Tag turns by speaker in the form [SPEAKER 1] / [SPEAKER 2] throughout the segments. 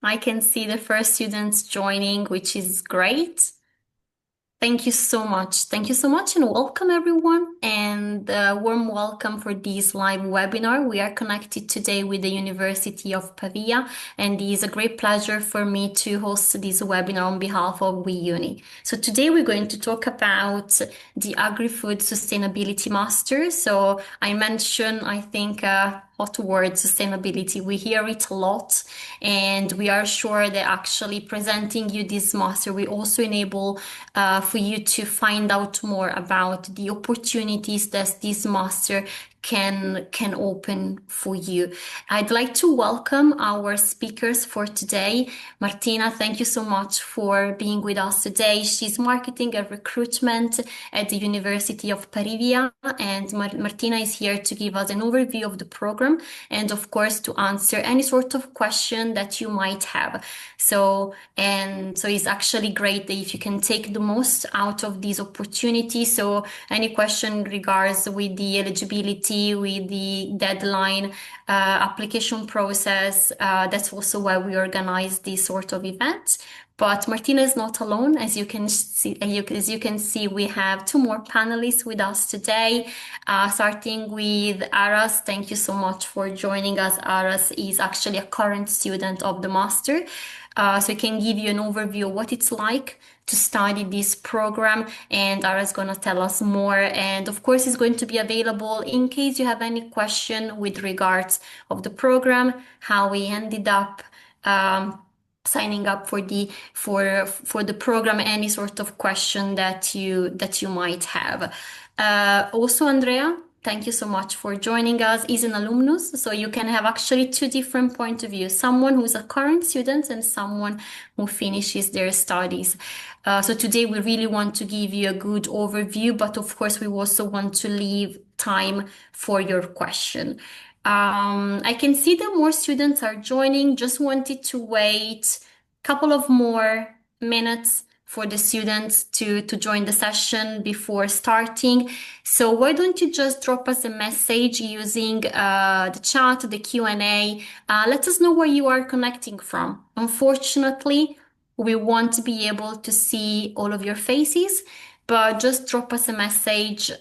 [SPEAKER 1] I can see the first students joining, which is great. Thank you so much. Thank you so much and welcome everyone and warm welcome for this live webinar. We are connected today with the University of Pavia and it is a great pleasure for me to host this webinar on behalf of WeUni. So today we're going to talk about the Agri-food Sustainability Master. So I mentioned, I think, hot word sustainability. We hear it a lot and we are sure that actually presenting you this master will also enable for you to find out more about the opportunities that this master can open for you. I'd like to welcome our speakers for today. Martina, thank you so much for being with us today. She's marketing and recruitment at the University of Pavia, and Martina is here to give us an overview of the program and of course to answer any sort of question that you might have. So it's actually great that if you can take the most out of these opportunities. So any question regards with the eligibility, with the deadline, application process, that's also why we organize this sort of event. But Martina is not alone. As you can see, we have two more panelists with us today, starting with Aras. Thank you so much for joining us. Aras is actually a current student of the master. So he can give you an overview of what it's like to study this program, and Aras is going to tell us more. And of course, it's going to be available in case you have any question with regards of the program, how we ended up signing up for the program, any sort of question that you might have. Also, Andrea, thank you so much for joining us. Is an alumnus, so you can have actually two different points of view: someone who's a current student and someone who finishes their studies. So today we really want to give you a good overview, but of course we also want to leave time for your question. I can see that more students are joining. Just wanted to wait a couple of more minutes for the students to join the session before starting. So why don't you just drop us a message using the chat, the Q&A. Let us know where you are connecting from. Unfortunately, we won't be able to see all of your faces, but just drop us a message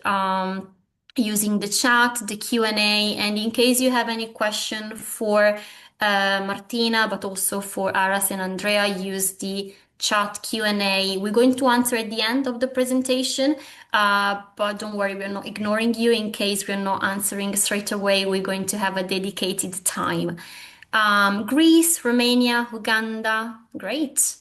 [SPEAKER 1] using the chat, the Q&A, and in case you have any question for Martina, but also for Aras and Andrea, use the chat Q&A. We're going to answer at the end of the presentation, but don't worry, we're not ignoring you. In case we're not answering straight away, we're going to have a dedicated time. Greece, Romania, Uganda, great.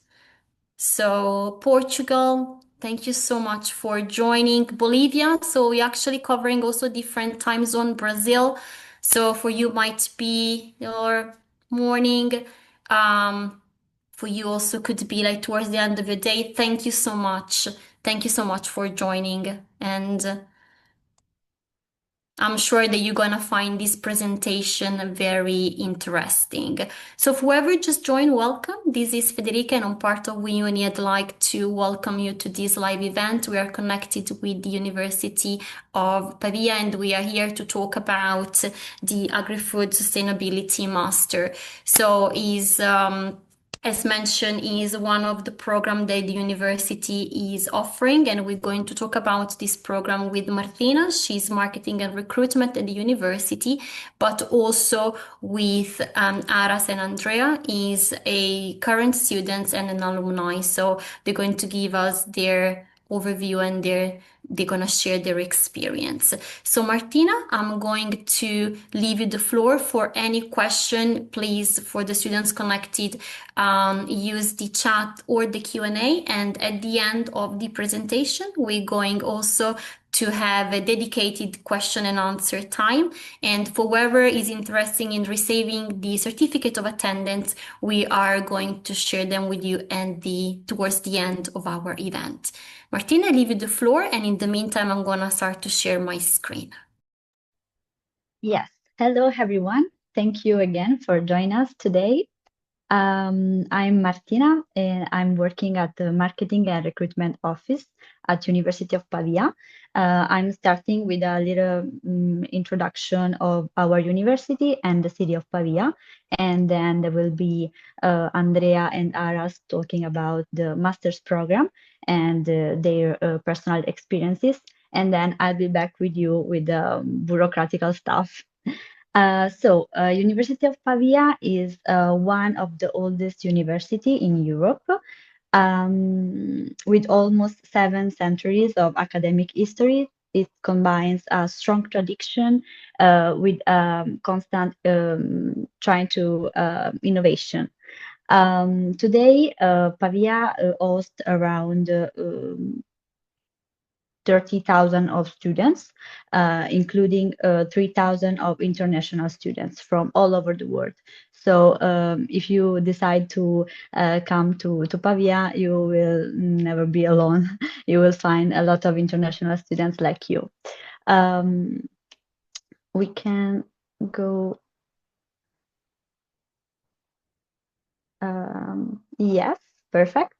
[SPEAKER 1] So Portugal, thank you so much for joining. Bolivia, so we're actually covering also different time zone. Brazil, so for you might be your morning. For you also could be like towards the end of your day. Thank you so much. Thank you so much for joining. And I'm sure that you're gonna find this presentation very interesting. So for whoever just joined, welcome. This is Federica and I'm part of WeUni. I'd like to welcome you to this live event. We are connected with the University of Pavia and we are here to talk about the Agri-food Sustainability Master. So as mentioned, is one of the programs that the university is offering, and we're going to talk about this program with Martina. She's marketing and recruitment at the university, but also with Aras and Andrea, is a current student and an alumni. So they're going to give us their overview and they're going to share their experience. So Martina, I'm going to leave you the floor for any question. Please, for the students connected, use the chat or the Q&A. And at the end of the presentation, we're going also to have a dedicated question and answer time. And for whoever is interested in receiving the certificate of attendance, we are going to share them with you towards the end of our event. Martina, I leave you the floor, and in the meantime, I'm going to start to share my screen.
[SPEAKER 2] Yes. Hello, everyone. Thank you again for joining us today. I'm Martina, and I'm working at the Marketing and Recruitment Office at University of Pavia. I'm starting with a little introduction of our university and the city of Pavia, and then there will be Andrea and Aras talking about the master's program and their personal experiences, and then I'll be back with you with the bureaucratical stuff. University of Pavia is one of the oldest university in Europe, with almost 7 centuries of academic history. It combines a strong tradition with constant trying to innovation. Today, Pavia hosts around 30,000 of students, including 3,000 of international students from all over the world. So if you decide to come to Pavia, you will never be alone. You will find a lot of international students like you. We can go. Yes, perfect.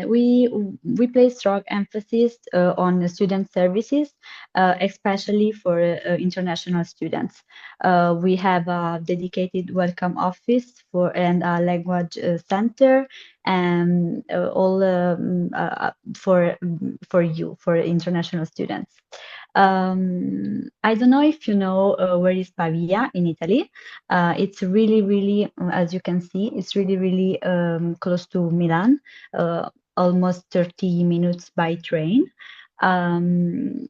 [SPEAKER 2] We place strong emphasis on the student services, especially for international students. We have a dedicated welcome office and a language center, and all for international students. I don't know if you know where is Pavia in Italy. It's really, really, as you can see, it's really, really close to Milan, almost 30 minutes by train. When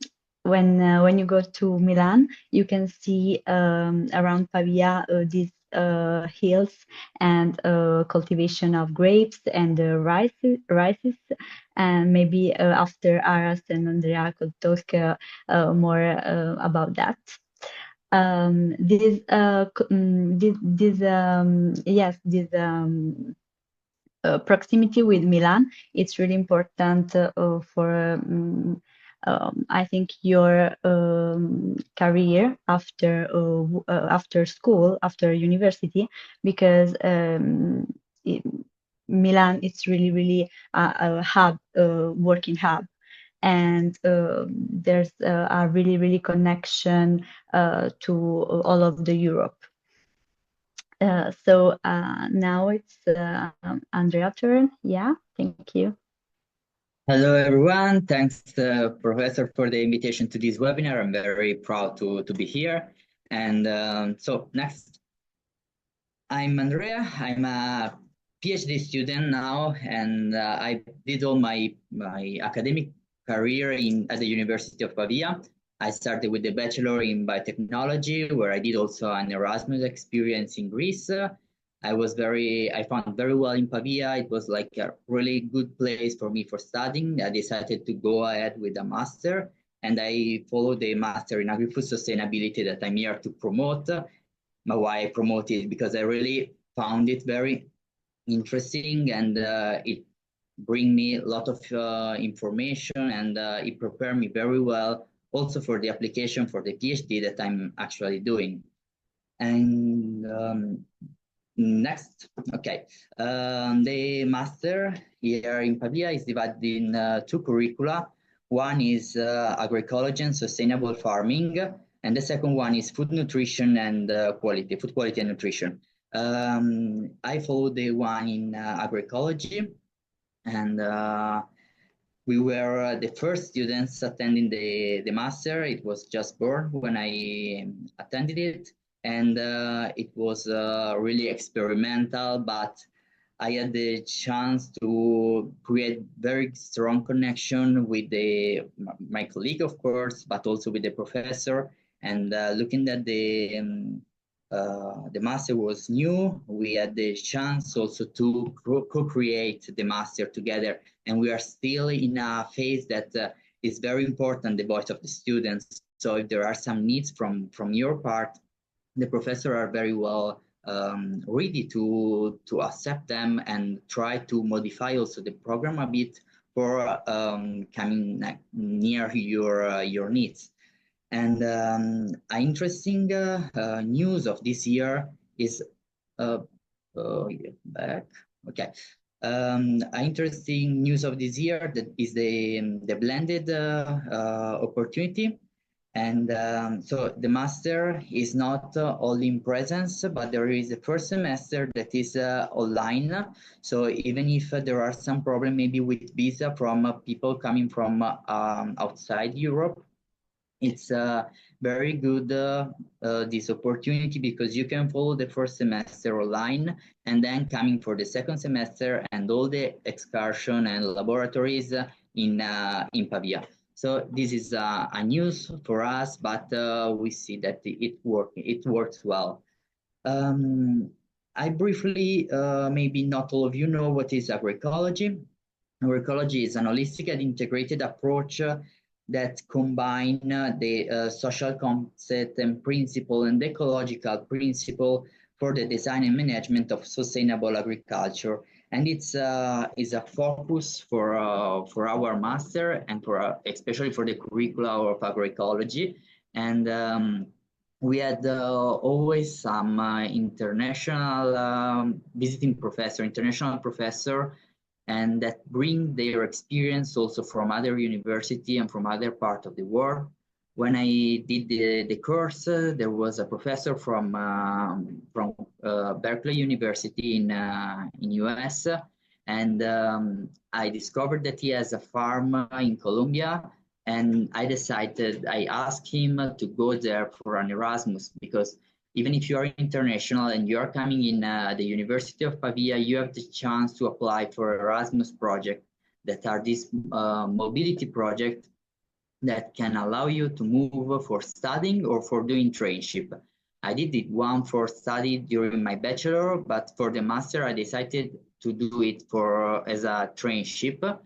[SPEAKER 2] you go to Milan, you can see around Pavia these hills and cultivation of grapes and rices. And maybe after Aras and Andrea could talk more about that. This proximity with Milan, it's really important for I think your career after school, after university, because Milan is really, really a hub, working hub, and there's a really, really connection to all of the Europe. Now it's Andrea turn. Yeah, thank you.
[SPEAKER 3] Hello, everyone. Thanks, Professor, for the invitation to this webinar. I'm very proud to be here. And next, I'm Andrea. I'm a PhD student now, and I did all my academic career at the University of Pavia. I started with the bachelor in biotechnology, where I did also an Erasmus experience in Greece. I found very well in Pavia. It was like a really good place for me for studying. I decided to go ahead with a master, and I followed the master in Agri-food Sustainability that I'm here to promote. Why I promote it, because I really found it very interesting, and it bring me a lot of information, and it prepared me very well also for the application for the PhD that I'm actually doing. And next, okay. The master here in Pavia is divided in 2 curricula. One is agroecology and sustainable farming, and the second one is food nutrition and food quality and nutrition. I followed the one in agroecology, and we were the first students attending the master. It was just born when I attended it, and it was really experimental, but I had the chance to create very strong connection with my colleague, of course, but also with the professor. And looking at the master was new, we had the chance also to co-create the master together. And we are still in a phase that is very important, the voice of the students. So if there are some needs from your part, the professors are very well ready to accept them and try to modify also the program a bit for coming near your needs. And an interesting news of this year is back. Okay. Interesting news of this year that is the blended opportunity. And so the master is not only in presence, but there is a first semester that is online. So even if there are some problems maybe with visa from people coming from outside Europe, it's very good this opportunity, because you can follow the first semester online and then coming for the second semester and all the excursion and laboratories in Pavia. So this is a news for us, but we see that it works well. I briefly, maybe not all of you know what is agroecology. Agroecology is an holistic and integrated approach that combine the social concept and principle and ecological principle for the design and management of sustainable agriculture. And it's is a focus for our master and for especially for the curricula of agroecology. And we had always some international visiting professor, international professor, and that bring their experience also from other university and from other part of the world. When I did the course, there was a professor from Berkeley University in US, and I discovered that he has a farm in Colombia, and I asked him to go there for an Erasmus, because even if you are international and you are coming in the University of Pavia, you have the chance to apply for Erasmus project that are this mobility project that can allow you to move for studying or for doing traineeship. I did it one for study during my bachelor, but for the master, I decided to do it as a traineeship.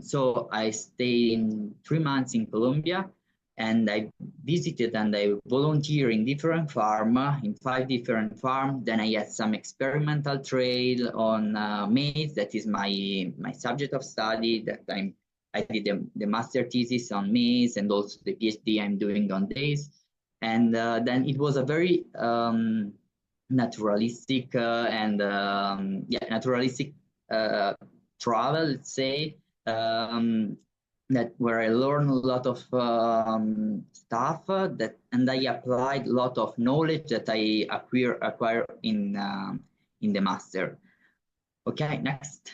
[SPEAKER 3] So I stayed in 3 months in Colombia, and I visited and I volunteered in different farms, in 5 different farms. Then I had some experimental trail on maize. That is my subject of study. That I did the master thesis on maize, and also the PhD I'm doing on dates. And then it was a very naturalistic naturalistic travel, let's say. That where I learned a lot of stuff and I applied a lot of knowledge that I acquire in the master. Okay, next.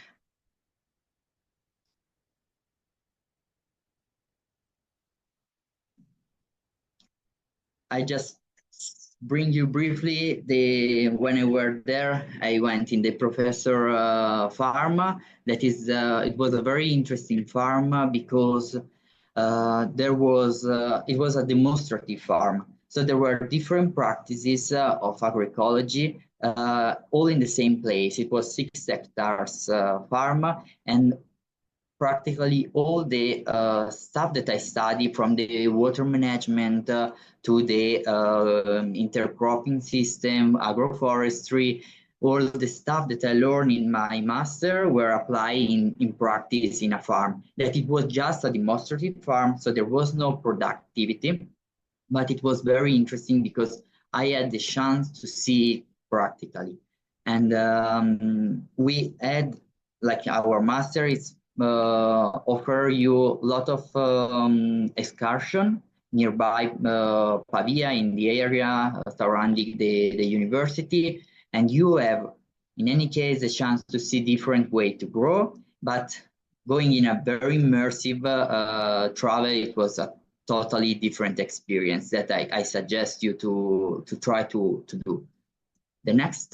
[SPEAKER 3] I just bring you briefly when I were there. I went in the professor farm. That is, it was a very interesting farm because it was a demonstrative farm. So there were different practices of agroecology, all in the same place. It was 6 hectares farm, and practically all the stuff that I study, from the water management to the intercropping system, agroforestry, all the stuff that I learned in my master were applied in practice in a farm. That it was just a demonstrative farm, so there was no productivity, but it was very interesting because I had the chance to see practically. And we had, like, our master is offer you a lot of excursion nearby Pavia, in the area surrounding the university, and you have, in any case, a chance to see different way to grow. But going in a very immersive travel, it was a totally different experience that I suggest you to try to do. The next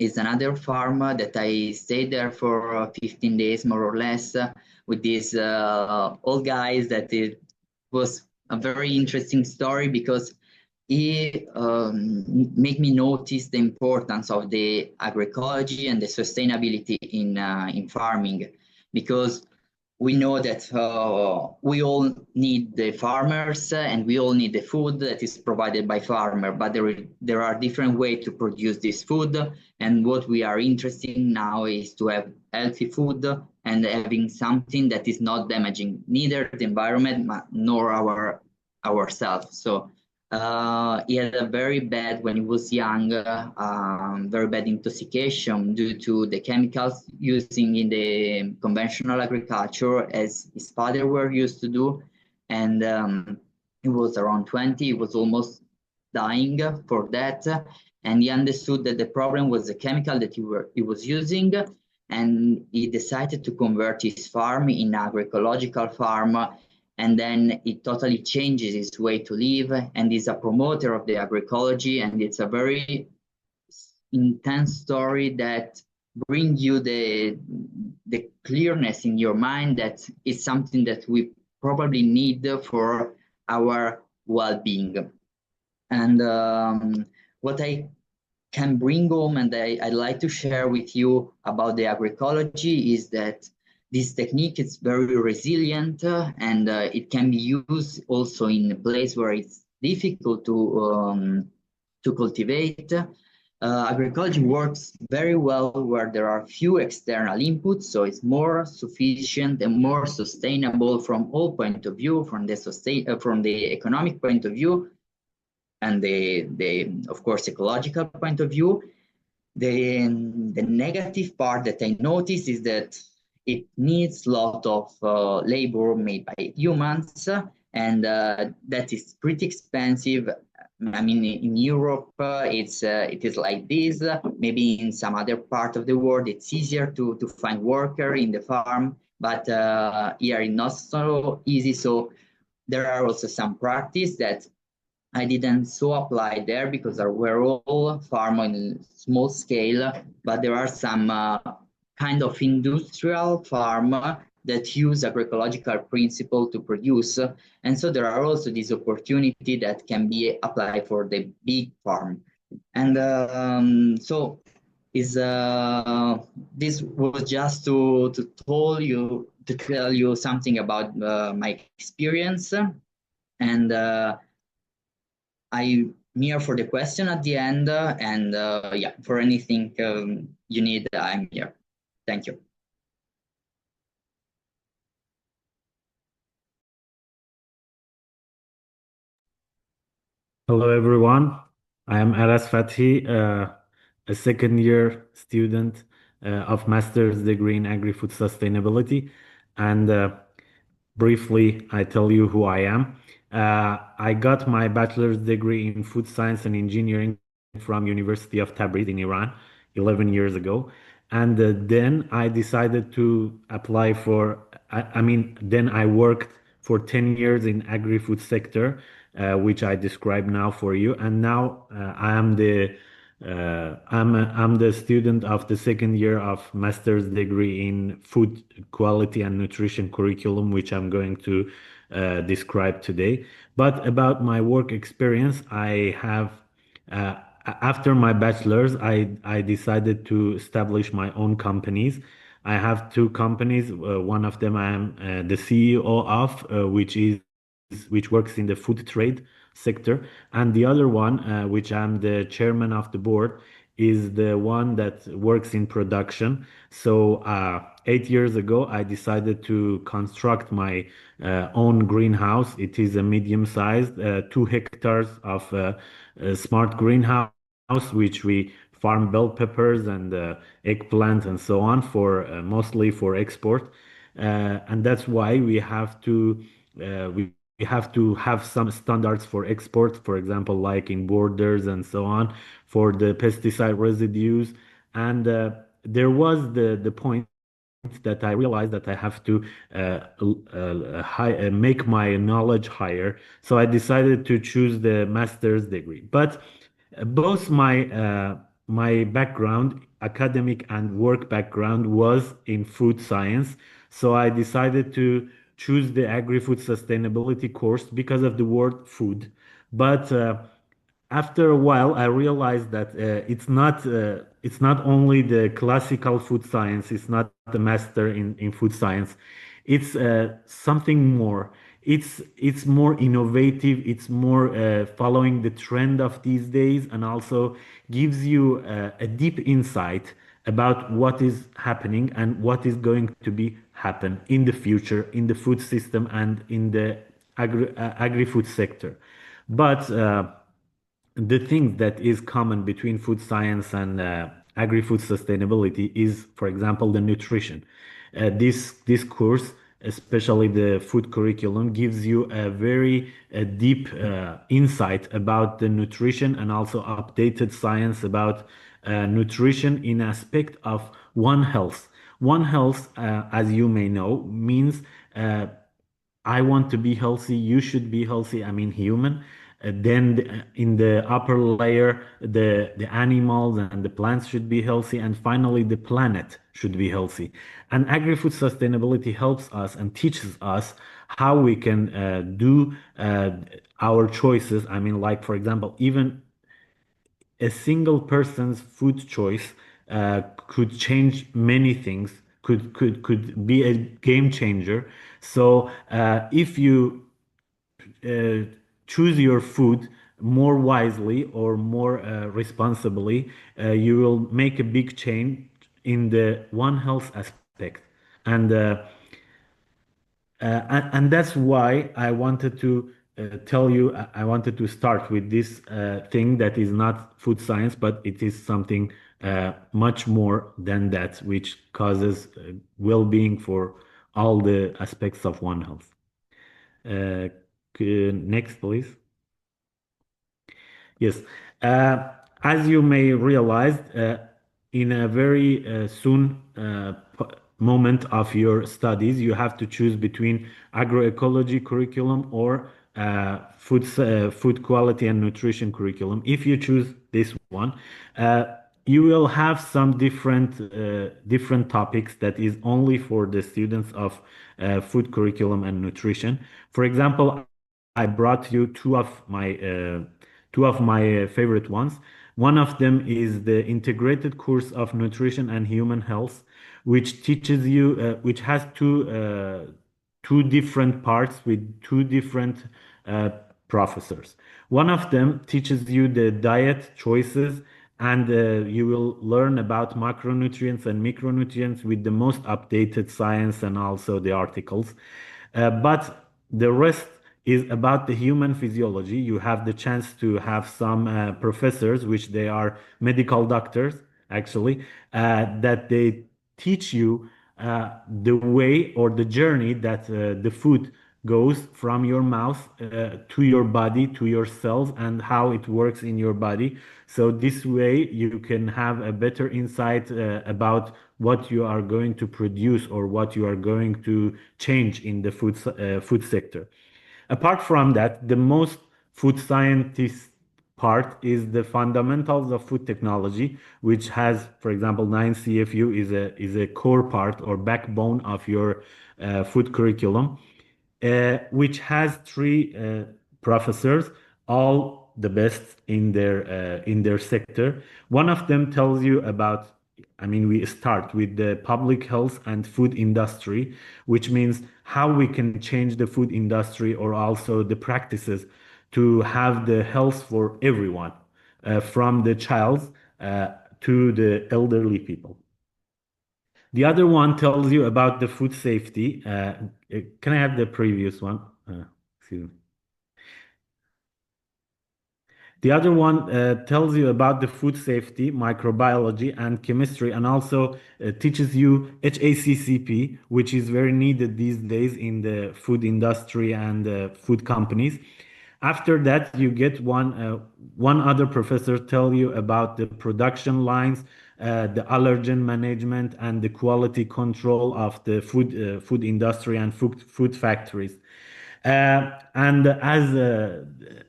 [SPEAKER 3] is another farm that I stayed there for 15 days, more or less, with these old guys. That it was a very interesting story because he made me notice the importance of the agroecology and the sustainability in farming, because we know that we all need the farmers and we all need the food that is provided by farmer, but there are different ways to produce this food. And what we are interested in now is to have healthy food and having something that is not damaging neither the environment nor ourselves. So He had a very bad, when he was young, very bad intoxication due to the chemicals using in the conventional agriculture, as his father were used to do. And he was around 20, he was almost dying for that. And he understood that the problem was the chemical that he was using. And he decided to convert his farm in agroecological farm, and then it totally changes his way to live, and is a promoter of the agroecology. And it's a very intense story that brings you the clearness in your mind that it's something that we probably need for our well-being. And what I can bring home, and I'd like to share with you about the agroecology, is that this technique is very resilient, and it can be used also in a place where it's difficult to cultivate. Agroecology works very well where there are few external inputs, so it's more sufficient and more sustainable from all point of view, from the economic point of view, and the of course ecological point of view. The negative part that I notice is that it needs a lot of labor made by humans, and that is pretty expensive. I mean, in Europe, it is like this. Maybe in some other part of the world, it's easier to find worker in the farm, but here it's not so easy. So there are also some practice that I didn't so apply there because we're all farm on small scale, but there are some kind of industrial farm that use agroecological principle to produce. And so there are also this opportunity that can be applied for the big farm. And so is this was just to tell you something about my experience. And I'm here for the question at the end, and yeah, for anything you need, I'm here. Thank you.
[SPEAKER 4] Hello, everyone. I am Aras Fathi, a second-year student of master's degree in Agri-food Sustainability. And briefly, I tell you who I am. I got my bachelor's degree in food science and engineering from University of Tabriz in Iran 11 years ago. And then I decided to apply for, then I worked for 10 years in agri-food sector, which I describe now for you. And now I'm the student of the second year of master's degree in food quality and nutrition curriculum, which I'm going to describe today. But about my work experience, I have after my bachelor's, I decided to establish my own companies. I have two companies. One of them I am the CEO of, which works in the food trade sector, and the other one, which I'm the chairman of the board, is the one that works in production. So 8 years ago, I decided to construct my own greenhouse. It is a medium-sized, 2 hectares of a smart greenhouse, which we farm bell peppers and eggplant and so on for mostly for export. And that's why we have to have some standards for export, for example, like in borders and so on, for the pesticide residues. And there was the point that I realized that I have to make my knowledge higher. So I decided to choose the master's degree. But both my background, academic and work background, was in food science. So I decided to choose the agri-food sustainability course because of the word food. But after a while, I realized that it's not only the classical food science. It's not the master in food science. It's something more. It's more innovative. It's more following the trend of these days, and also gives you a deep insight about what is happening and what is going to be happen in the future in the food system and in the agri-food sector. But the thing that is common between food science and agri-food sustainability is, for example, the nutrition. This course, especially the food curriculum, gives you a very deep insight about the nutrition and also updated science about nutrition in aspect of One Health. One Health, as you may know, means I want to be healthy, you should be healthy, I mean human. In the upper layer, the animals and the plants should be healthy, and finally the planet should be healthy. And agri-food sustainability helps us and teaches us how we can do our choices. I mean, like for example, even a single person's food choice could change many things, could be a game changer. So if you uh, choose your food more wisely or more responsibly, you will make a big change in the One Health aspect. And and that's why I wanted to tell you, I wanted to start with this thing that is not food science, but it is something much more than that, which causes well-being for all the aspects of One Health. Uh, Next, please. Yes. As you may realize, in a very soon moment of your studies, you have to choose between agroecology curriculum or food quality and nutrition curriculum. If you choose this one, you will have some different topics that is only for the students of food curriculum and nutrition. For example, I brought you two of my favorite ones. One of them is the integrated course of nutrition and human health, which teaches you, which has two different parts with two different uh, professors. One of them teaches you the diet choices, and you will learn about macronutrients and micronutrients with the most updated science and also the articles. But the rest is about the human physiology. You have the chance to have some professors, which they are medical doctors, actually, that they teach you the way or the journey that the food goes from your mouth to your body, to your cells, and how it works in your body. So this way you can have a better insight about what you are going to produce or what you are going to change in the food sector. Apart from that, the most food scientist part is the fundamentals of food technology, which has, for example, 9 CFU is a core part or backbone of your food curriculum, which has three professors, all the best in their sector. One of them tells you about, I mean, we start with the public health and food industry, which means how we can change the food industry or also the practices to have the health for everyone, from the child to the elderly people. The other one tells you about the food safety. Can I have the previous one? Excuse me. The other one tells you about the food safety, microbiology, and chemistry, and also teaches you HACCP, which is very needed these days in the food industry and food companies. After that, you get one other professor tell you about the production lines, the allergen management, and the quality control of the food industry and food factories. And as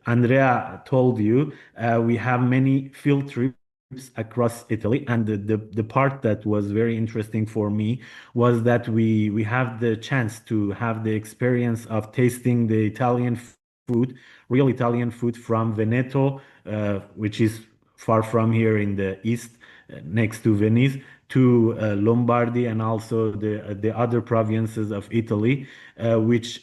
[SPEAKER 4] Andrea told you, we have many field trips across Italy, and the part that was very interesting for me was that we have the chance to have the experience of tasting the Italian food, real Italian food from Veneto, which is far from here in the east, next to Venice, to Lombardy and also the other provinces of Italy, which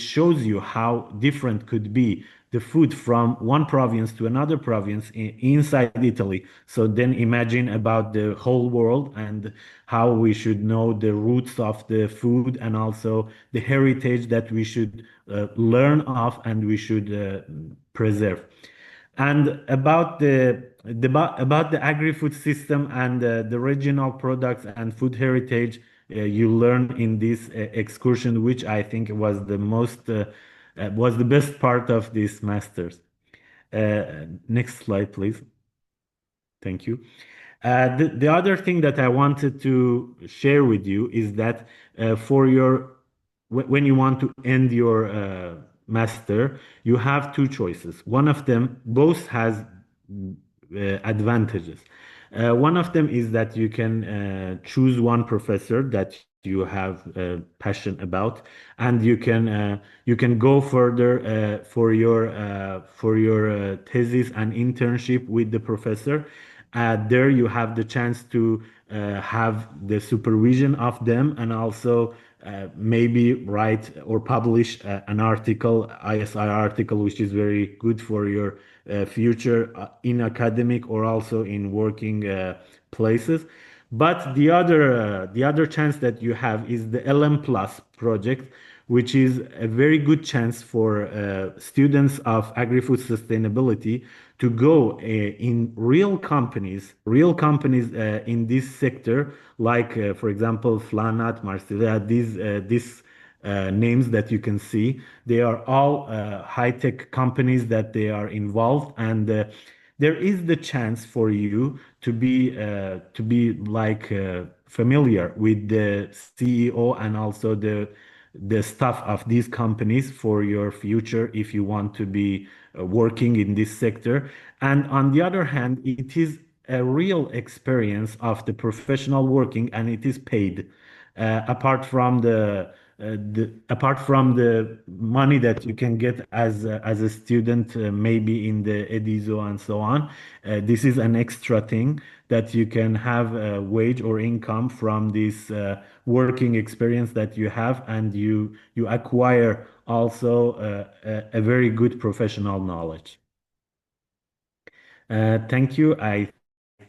[SPEAKER 4] shows you how different could be the food from one province to another province inside Italy. So then imagine about the whole world and how we should know the roots of the food and also the heritage that we should learn of and we should preserve. And about the agri-food system and the regional products and food heritage, you learn in this excursion, which I think was the best part of this masters. Next slide, please. Thank you. The other thing that I wanted to share with you is that when you want to end your master, you have two choices. One of them, both has advantages. One of them is that you can choose one professor that you have passion about, and you can go further for your thesis and internship with the professor. There you have the chance to have the supervision of them and also maybe write or publish an article, ISI article, which is very good for your future in academic or also in working places. But the other chance that you have is the LM Plus project, which is a very good chance for students of agri-food sustainability to go in real companies in this sector, like for example, Flanat, Marsilia, these names that you can see. They are all high-tech companies that they are involved, and there is the chance for you to be like familiar with the CEO and also the staff of these companies for your future if you want to be working in this sector. And on the other hand, it is a real experience of the professional working and it is paid apart from the money that you can get as a student, maybe in the Edizo and so on. This is an extra thing that you can have a wage or income from this working experience that you have, and you acquire also a very good professional knowledge. Thank you. I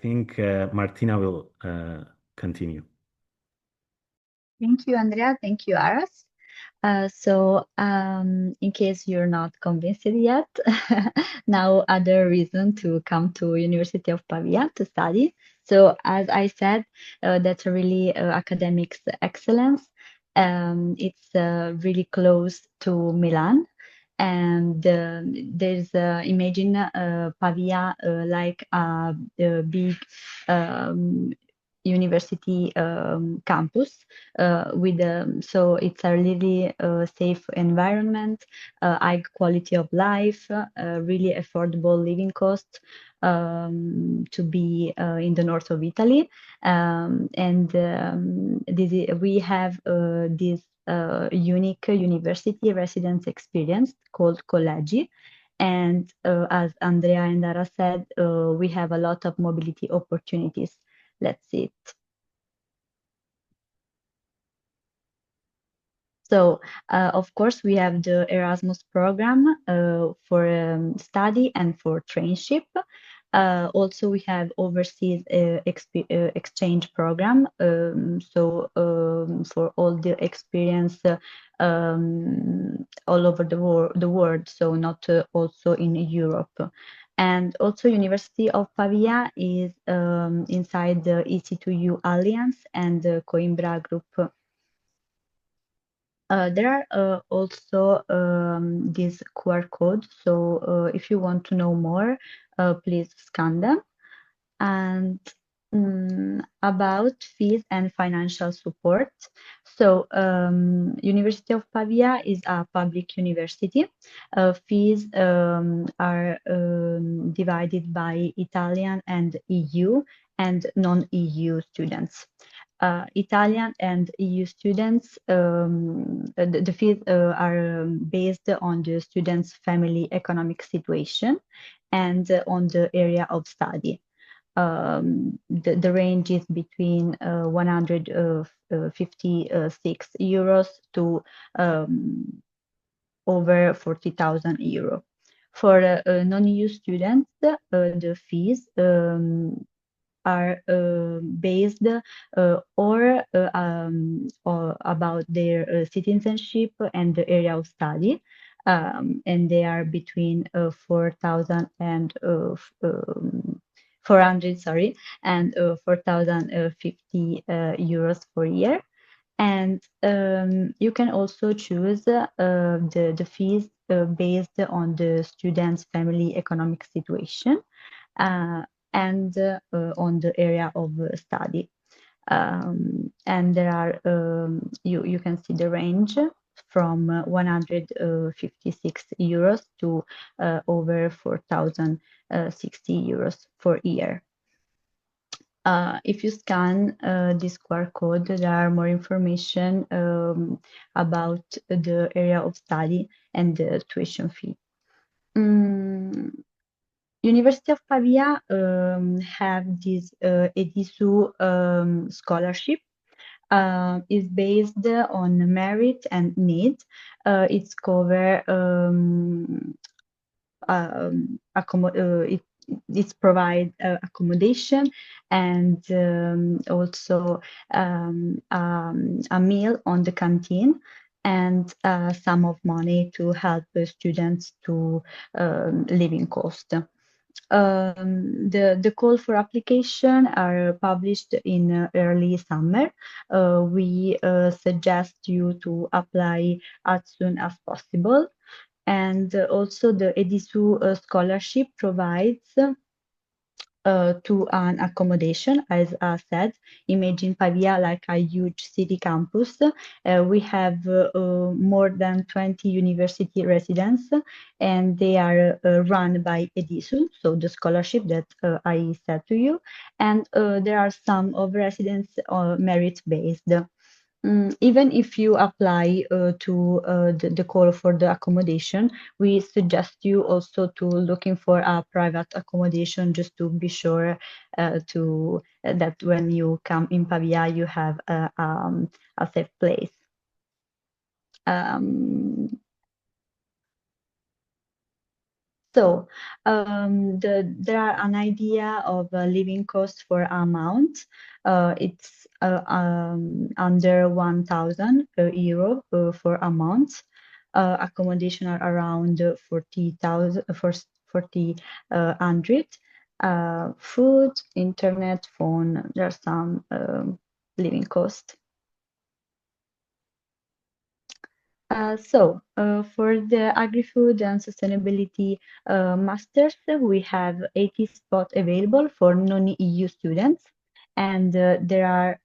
[SPEAKER 4] think Martina will continue.
[SPEAKER 2] Thank you, Andrea. Thank you, Aras. In case you're not convinced yet, now other reason to come to University of Pavia to study. So as I said, that's a really academics excellence. It's really close to Milan. And there's imagine Pavia like a big university campus with so it's a really safe environment, high quality of life, really affordable living cost to be in the north of Italy, we have this unique university residence experience called Collegi. And as Andrea and Dara said, we have a lot of mobility opportunities. Let's see it. So, of course, we have the Erasmus program for study and for trainship. Also, we have overseas exchange program. For all the experience all over the world, so not also in Europe. And also University of Pavia is inside the EC2U Alliance and the Coimbra Group. There are also this QR code, so if you want to know more, please scan them. And about fees and financial support. So University of Pavia is a public university. Fees are divided by Italian and EU and non-EU students. Italian and EU students, the fees are based on the student's family economic situation and on the area of study. The range is between 156 euros to over 40,000 euro. For non-EU students, the fees are based or about their citizenship and the area of study, and they are between 4,000 and 400, sorry, and 4,050 euros per year. And you can also choose the fees based on the student's family economic situation and on the area of study. And there are, you can see the range from 156 euros to over 4,060 euros per year. If you scan this QR code, there are more information about the area of study and the tuition fee. University of Pavia have this EDISU scholarship. Is based on merit and need. It's cover it provides accommodation and also a meal on the canteen and sum of money to help the students to living cost. The call for application are published in early summer. We suggest you to apply as soon as possible. And also the EDISU scholarship provides to an accommodation, as I said. Imagine Pavia like a huge city campus. We have more than 20 university residents, and they are run by EDISU, so the scholarship that I said to you. And there are some of residents merit-based. Even if you apply to the call for the accommodation, we suggest you also to looking for a private accommodation just to be sure that when you come in Pavia, you have a safe place. So there are an idea of living cost for amount. It's under 1,000 euro for a month. Accommodation are around 40,000 for 4,000. Food, internet, phone. There are some living cost. For the Agri-food and Sustainability Masters, we have 80 spots available for non-EU students, and there are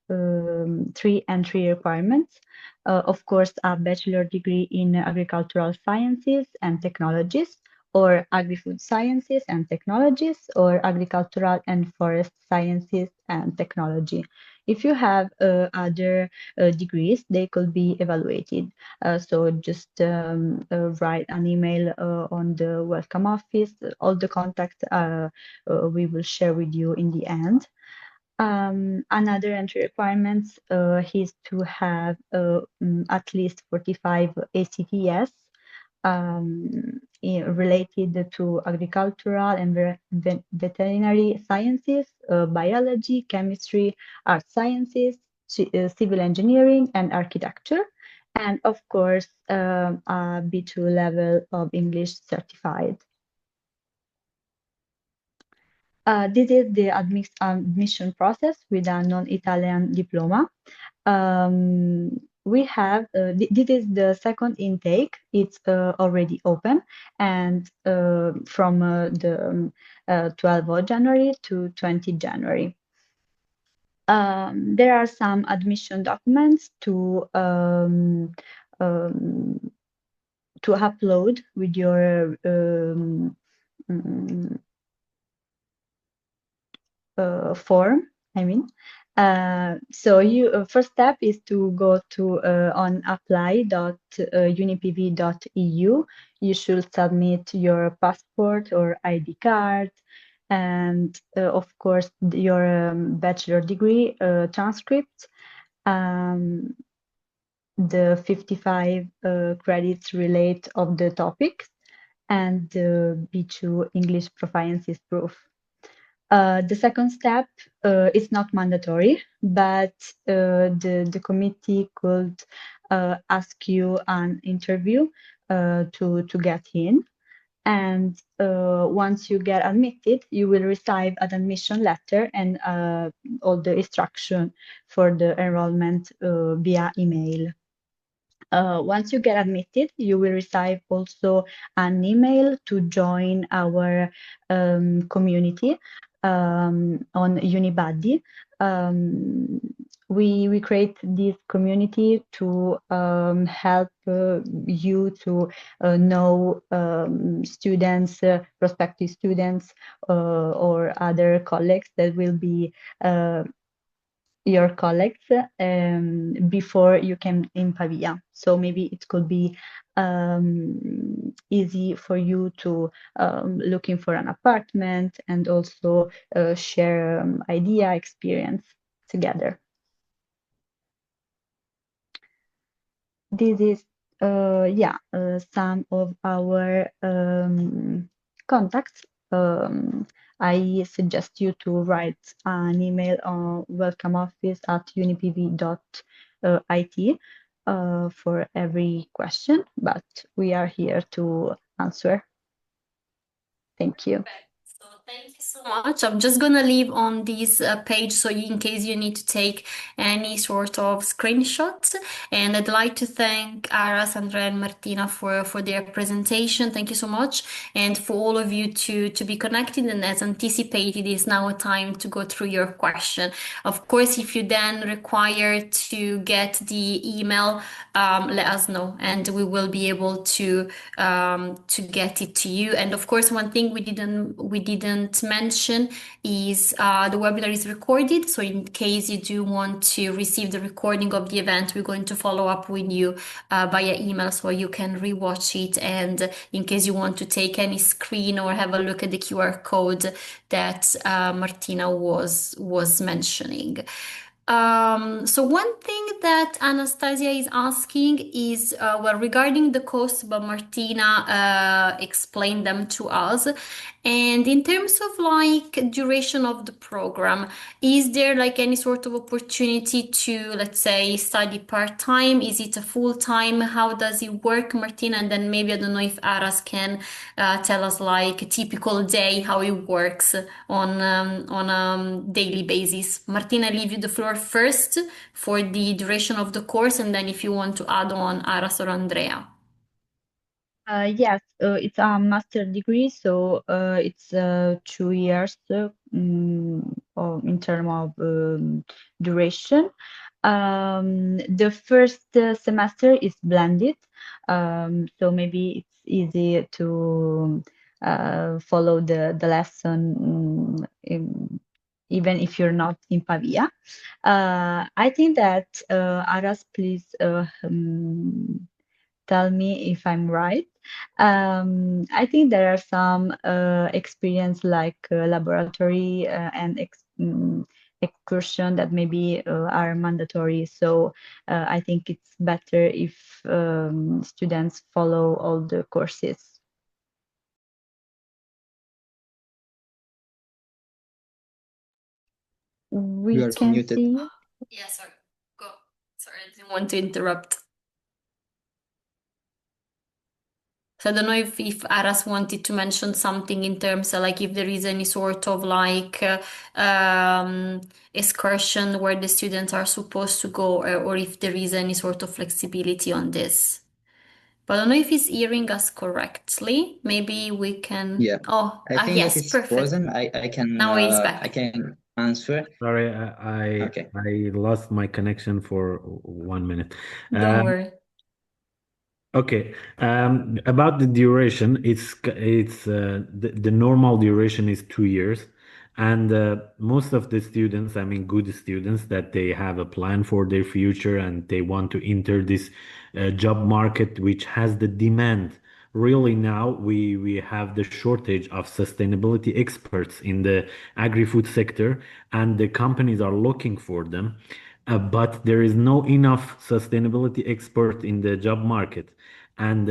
[SPEAKER 2] 3 entry requirements. Of course, a bachelor degree in agricultural sciences and technologies, or agri-food sciences and technologies, or agricultural and forest sciences and technology. If you have other degrees, they could be evaluated. So just write an email on the welcome office. All the contacts we will share with you in the end. Another entry requirements is to have at least 45 ACTS related to agricultural and veterinary sciences, biology, chemistry, art sciences, civil engineering, and architecture. And of course, a B2 level of English certified. This is the admission process with a non-Italian diploma. We have, this is the second intake. It's already open, and from the 12th of January to 20 January. There are some admission documents to upload with your form, I mean. So you first step is to go to on apply.unipv.eu. You should submit your passport or ID card, and of course your bachelor degree transcript, the 55 credits relate of the topics, and B2 English proficiency proof. The second step is not mandatory, but the committee could ask you an interview to get in. And once you get admitted, you will receive an admission letter and all the instruction for the enrollment via email. Once you get admitted, you will receive also an email to join our community on Unibuddy. We create this community to help you to know students, prospective students, or other colleagues that will be your colleagues before you came in Pavia. So maybe it could be easy for you to looking for an apartment and also share idea experience together. This is some of our contacts. I suggest you to write an email on welcomeoffice@unipv.it for every question, but we are here to answer. Thank you.
[SPEAKER 1] So thank you so much. I'm just gonna leave on this page so in case you need to take any sort of screenshots. And I'd like to thank Aras, Andrea, and Martina for their presentation. Thank you so much. And for all of you to be connected, and as anticipated, it's now a time to go through your question. Of course, if you then require to get the email, let us know and we will be able to get it to you. And of course, one thing we didn't mention is the webinar is recorded. So in case you do want to receive the recording of the event, we're going to follow up with you via email so you can rewatch it. And in case you want to take any screen or have a look at the QR code that Martina was mentioning. So one thing that Anastasia is asking is, well, regarding the costs, but Martina explained them to us. And in terms of like duration of the program, is there like any sort of opportunity to, let's say, study part-time? Is it a full-time? How does it work, Martina? And then maybe, I don't know if Aras can tell us like a typical day, how it works on a daily basis. Martina, I leave you the floor first for the duration of the course, and then if you want to add on, Aras or Andrea.
[SPEAKER 2] Yes, it's a master degree, so it's 2 years in terms of duration. The first semester is blended, so maybe it's easy to follow the lesson even if you're not in Pavia. I think that Aras, please tell me if I'm right. I think there are some experience like laboratory and excursion that maybe are mandatory. So I think it's better if students follow all the courses. We
[SPEAKER 3] are
[SPEAKER 2] can
[SPEAKER 3] muted.
[SPEAKER 2] see you.
[SPEAKER 1] Yeah, sorry. Go. Sorry, I didn't want to interrupt. So I don't know if Aras wanted to mention something in terms of like if there is any sort of like excursion where the students are supposed to go, or if there is any sort of flexibility on this. But I don't know if he's hearing us correctly. Maybe we can.
[SPEAKER 3] Yeah.
[SPEAKER 1] Oh,
[SPEAKER 3] I think
[SPEAKER 1] yes,
[SPEAKER 3] that it's
[SPEAKER 1] perfect.
[SPEAKER 3] frozen. I can
[SPEAKER 1] Now he's back.
[SPEAKER 3] I can answer.
[SPEAKER 4] Sorry,
[SPEAKER 3] Okay.
[SPEAKER 4] I lost my connection for 1 minute.
[SPEAKER 1] Don't worry.
[SPEAKER 4] Okay. About the duration, it's the normal duration is 2 years, and most of the students, I mean, good students, that they have a plan for their future and they want to enter this job market, which has the demand. Really, now we have the shortage of sustainability experts in the agri-food sector, and the companies are looking for them. But there is no enough sustainability expert in the job market. And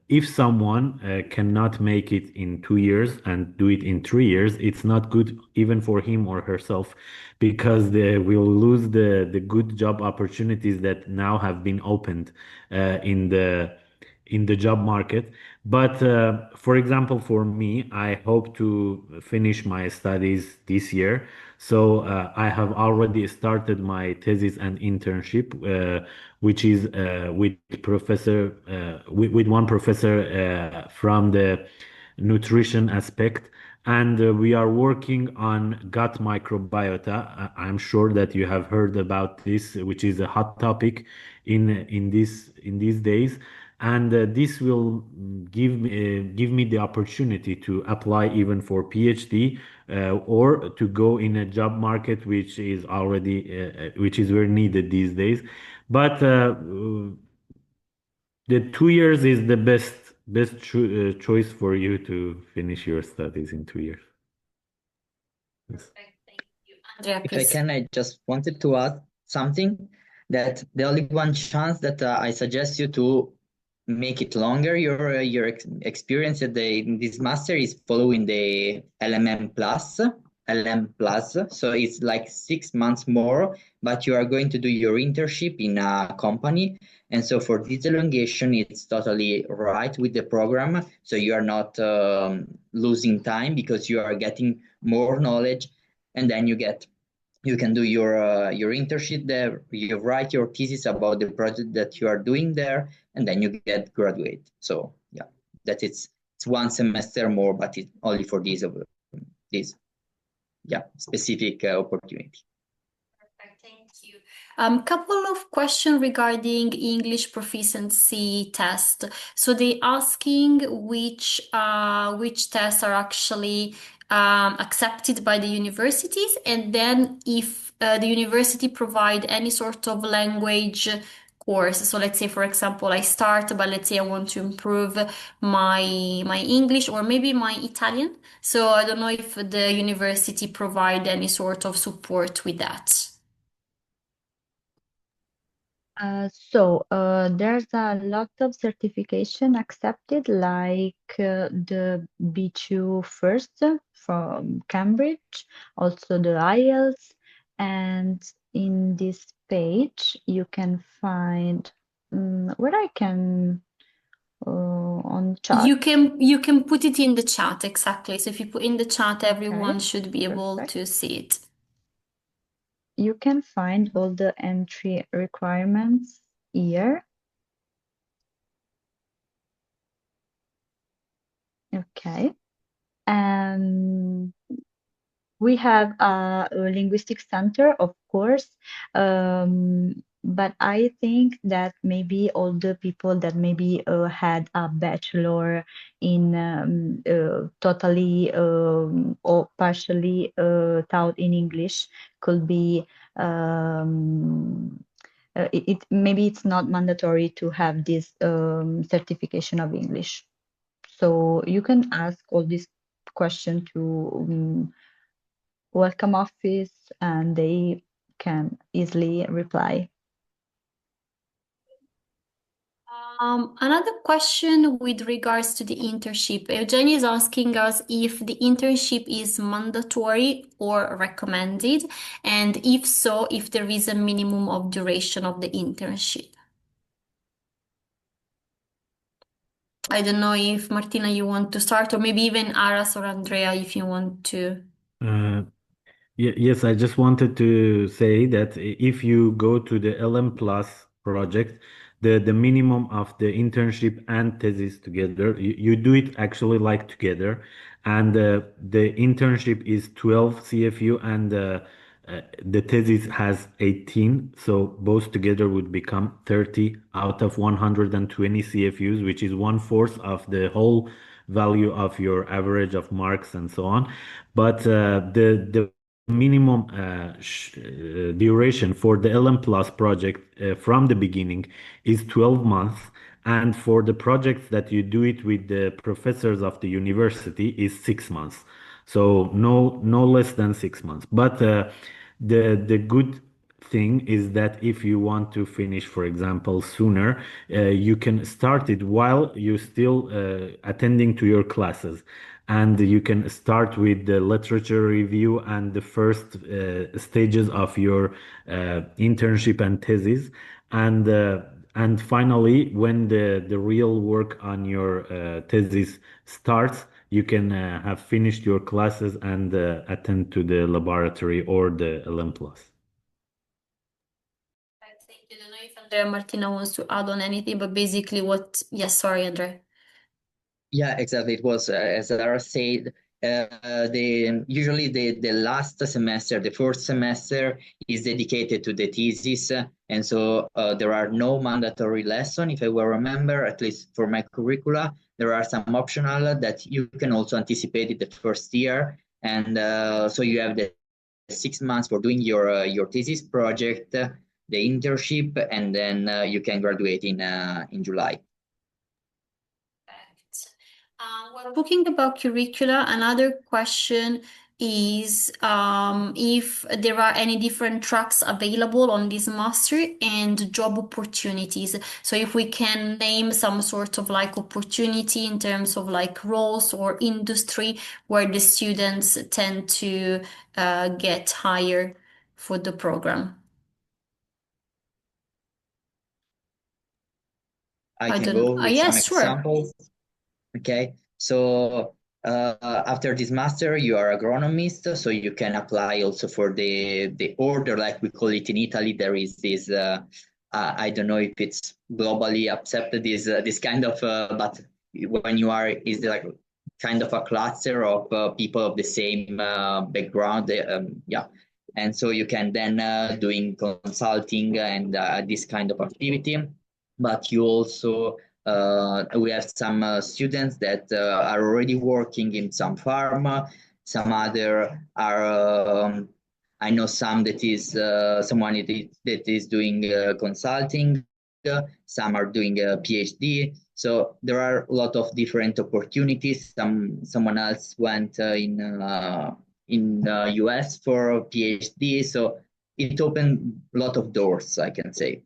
[SPEAKER 4] if someone cannot make it in 2 years and do it in 3 years, it's not good even for him or herself, because they will lose the good job opportunities that now have been opened in the job market. But for example, for me, I hope to finish my studies this year. So I have already started my thesis and internship, which is with one professor from the nutrition aspect. And we are working on gut microbiota. I'm sure that you have heard about this, which is a hot topic in these days. And this will give me the opportunity to apply even for PhD, or to go in a job market which is very needed these days. But the 2 years is the best choice for you to finish your studies in 2 years. Yes.
[SPEAKER 1] Thank you. Andrea,
[SPEAKER 3] If I
[SPEAKER 1] please.
[SPEAKER 3] can, I just wanted to add something, that the only one chance that I suggest you to make it longer, your experience in this master, is following the LM plus. So it's like 6 months more, but you are going to do your internship in a company. And so for this elongation, it's totally right with the program. So you are not losing time, because you are getting more knowledge, and then you can do your internship there, you write your thesis about the project that you are doing there, and then you get graduate. So yeah, it's 1 semester more, but it's only for this specific opportunity.
[SPEAKER 1] Perfect, thank you. Couple of questions regarding English proficiency test. So they asking which tests are actually accepted by the universities, and then if the university provide any sort of language course. So let's say, for example, I start, but let's say I want to improve my English or maybe my Italian. So I don't know if the university provide any sort of support with that.
[SPEAKER 2] There's a lot of certification accepted, like the B2 first from Cambridge, also the IELTS, and in this page you can find where I can on chat.
[SPEAKER 1] You can put it in the chat, exactly. So if you put in the chat, everyone
[SPEAKER 2] Okay,
[SPEAKER 1] should be able
[SPEAKER 2] perfect.
[SPEAKER 1] to see it.
[SPEAKER 2] You can find all the entry requirements here. Okay. And we have a linguistic center, of course, but I think that maybe all the people that maybe had a bachelor in totally or partially taught in English could be maybe it's not mandatory to have this certification of English. So you can ask all these questions to welcome office, and they can easily reply.
[SPEAKER 1] Another question with regards to the internship. Eugenia is asking us if the internship is mandatory or recommended, and if so, if there is a minimum of duration of the internship. I don't know if Martina, you want to start, or maybe even Aras or Andrea, if you want to.
[SPEAKER 4] Yes, I just wanted to say that if you go to the LM Plus project, the minimum of the internship and thesis together, you do it actually like together, and the internship is 12 CFU, and the thesis has 18, so both together would become 30 out of 120 CFUs, which is 1/4 of the whole value of your average of marks and so on. But the minimum duration for the LM Plus project from the beginning is 12 months, and for the projects that you do it with the professors of the university is 6 months. So no less than 6 months. But the good thing is that if you want to finish, for example, sooner, you can start it while you still attending to your classes. And you can start with the literature review and the first stages of your internship and thesis. And finally, when the real work on your thesis starts, you can have finished your classes and attend to the laboratory or the LM Plus.
[SPEAKER 1] I think I don't know if Andrea Martina wants to add on anything, but basically yes, sorry, Andrea.
[SPEAKER 3] Yeah, exactly. It was, as Aras said, usually the last semester, the fourth semester, is dedicated to the thesis, and so there are no mandatory lessons, if I will remember, at least for my curricula. There are some optional that you can also anticipate in the first year, and so you have the 6 months for doing your thesis project, the internship, and then you can graduate in July.
[SPEAKER 1] When talking about curricula, another question is if there are any different tracks available on this master and job opportunities. So if we can name some sort of like opportunity in terms of like roles or industry where the students tend to get hired for the program.
[SPEAKER 3] I can go with some
[SPEAKER 1] Yes, sure.
[SPEAKER 3] examples. Okay, so after this master, you are agronomist, so you can apply also for the order, like we call it in Italy. There is this, I don't know if it's globally accepted, this kind of, but when you are, is like kind of a cluster of people of the same background, yeah. And so you can then doing consulting and this kind of activity, but you also we have some students that are already working in some pharma, some other are, I know some that is someone that is doing consulting, some are doing a PhD. So there are a lot of different opportunities. Someone else went in US for a PhD. So it opened a lot of doors, I can say.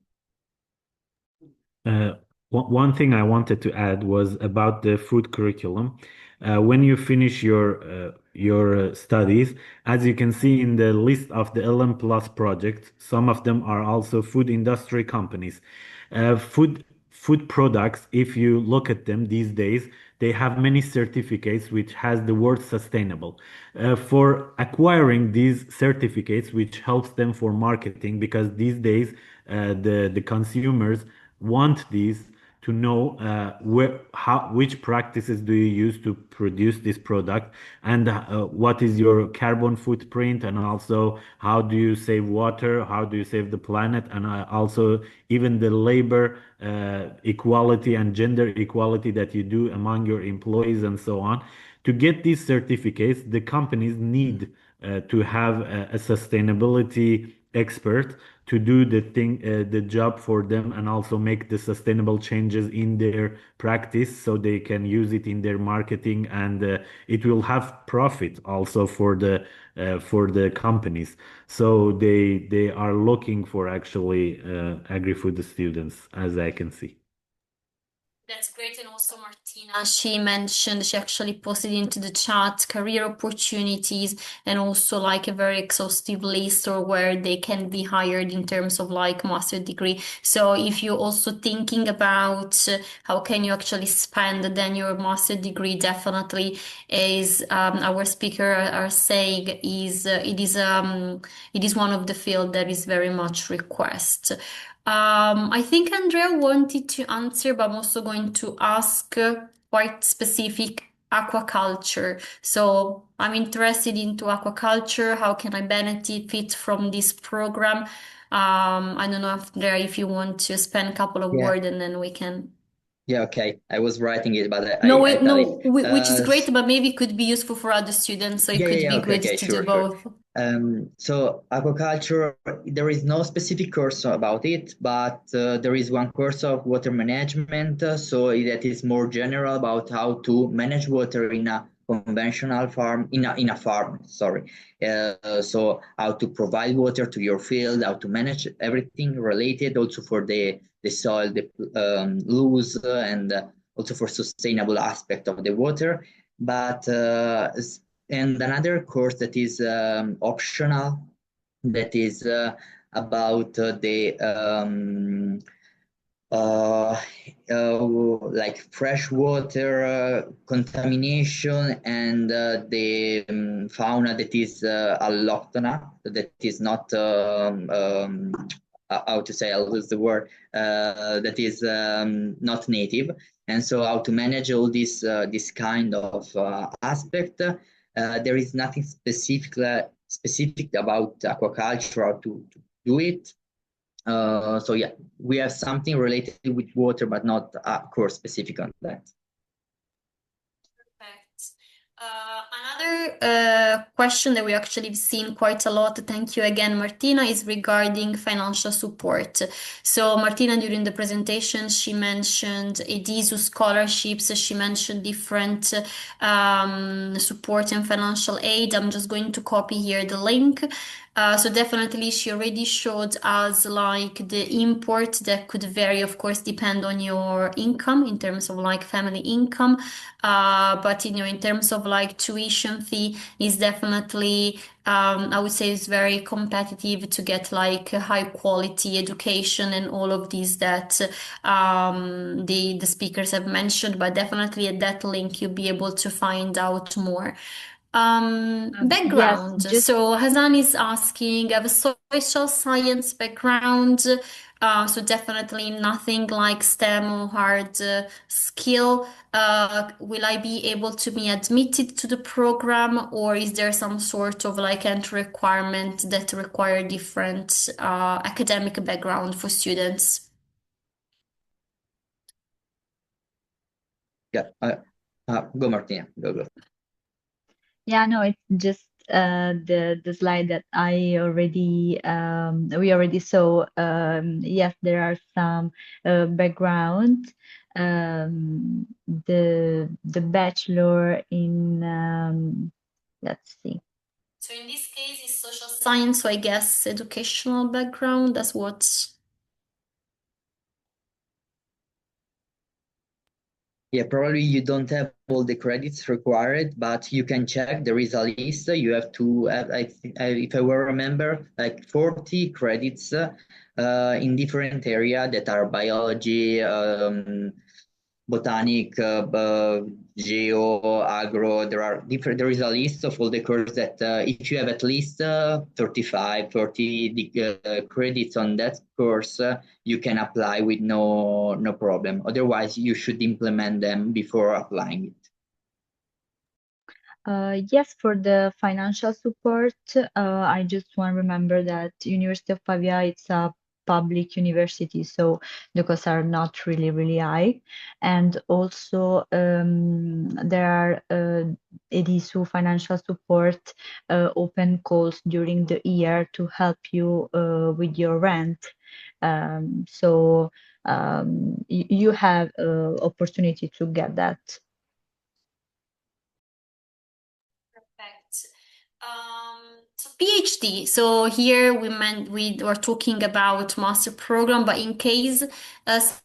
[SPEAKER 4] One thing I wanted to add was about the food curriculum. When you finish your studies, as you can see in the list of the LM Plus projects, some of them are also food industry companies. Food products, if you look at them these days, they have many certificates which has the word sustainable. For acquiring these certificates, which helps them for marketing, because these days the consumers want these to know which practices do you use to produce this product, and what is your carbon footprint, and also how do you save water, how do you save the planet, and also even the labor equality and gender equality that you do among your employees and so on. To get these certificates, the companies need to have a sustainability expert to do the job for them, and also make the sustainable changes in their practice so they can use it in their marketing, and it will have profit also for the companies. So they are looking for actually agri-food students, as I can see.
[SPEAKER 1] That's great. And also Martina, she actually posted into the chat career opportunities and also like a very exhaustive list or where they can be hired in terms of like master degree. So if you're also thinking about how can you actually spend then your master degree, definitely is our speaker are saying it is one of the field that is very much request. I think Andrea wanted to answer, but I'm also going to ask quite specific aquaculture. So I'm interested into aquaculture. How can I benefit from this program? I don't know, Andrea, if you want to spend a couple of words and then we can.
[SPEAKER 3] Yeah, okay. I was writing it, but
[SPEAKER 1] which is great, but maybe it could be useful for other students, so it could be good to do both.
[SPEAKER 3] So aquaculture, there is no specific course about it, but there is one course of water management. So that is more general about how to manage water in a conventional farm in a farm. Sorry, so how to provide water to your field, how to manage everything related, also for the soil, the loose, and also for sustainable aspect of the water. But and another course that is optional, that is about the like freshwater contamination and the fauna that is allochthona, that is not how to say, I'll lose the word, that is not native. And so how to manage all this kind of aspect. There is nothing specific about aquaculture, how to do it. So yeah, we have something related with water, but not a course specific on that.
[SPEAKER 1] Perfect. Another question that we actually have seen quite a lot, thank you again, Martina, is regarding financial support. So Martina, during the presentation, she mentioned EDISU scholarships, she mentioned different support and financial aid. I'm just going to copy here the link. So definitely she already showed us like the import that could vary, of course, depend on your income in terms of like family income. But in terms of like tuition fee is definitely I would say it's very competitive to get like a high quality education and all of these that the speakers have mentioned, but definitely at that link you'll be able to find out more. Background.
[SPEAKER 2] Yes, just
[SPEAKER 1] So Hazan is asking, I have a social science background, so definitely nothing like STEM or hard skill. Will I be able to be admitted to the program, or is there some sort of like entry requirement that require different academic background for students?
[SPEAKER 3] Yeah, go Martina, go.
[SPEAKER 2] yeah, no, it's just the slide that I already we already saw. Yes, there are some background. The bachelor in let's see.
[SPEAKER 1] So in this case, it's social science, so I guess educational background, that's what.
[SPEAKER 3] Yeah, probably you don't have all the credits required, but you can check. There is a list. You have to have, if I will remember, like 40 credits in different area that are biology, botanic, geo, agro. There is a list of all the courses that if you have at least 35, 40 credits on that course, you can apply with no problem. Otherwise, you should implement them before applying it.
[SPEAKER 2] Yes, for the financial support, I just want to remember that University of Pavia, it's a public university, so the costs are not really high. And also there are EDISU financial support open calls during the year to help you with your rent. So you have opportunity to get that.
[SPEAKER 1] Perfect. So PhD. So here we were talking about master program, but in case